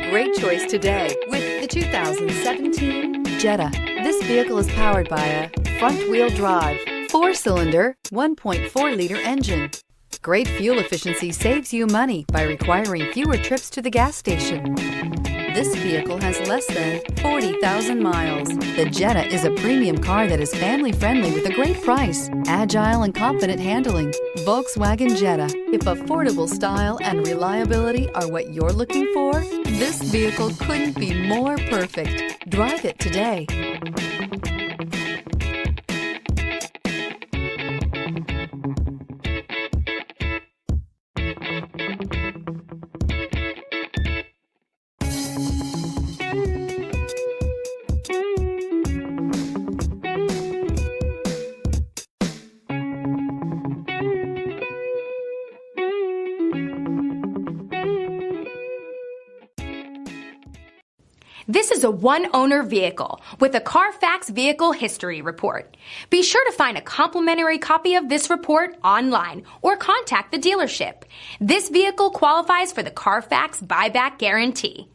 great choice today with the 2017 Jetta. This vehicle is powered by a front-wheel drive, 4-cylinder, 1.4-liter engine. Great fuel efficiency saves you money by requiring fewer trips to the gas station. This vehicle has less than 40,000 miles. The Jetta is a premium car that is family-friendly with a great price, agile and confident handling. Volkswagen Jetta. If affordable style and reliability are what you're looking for, this vehicle couldn't be more perfect. Drive it today. This is a one-owner vehicle with a Carfax Vehicle History Report. Be sure to find a complimentary copy of this report online or contact the dealership. This vehicle qualifies for the Carfax Buyback Guarantee.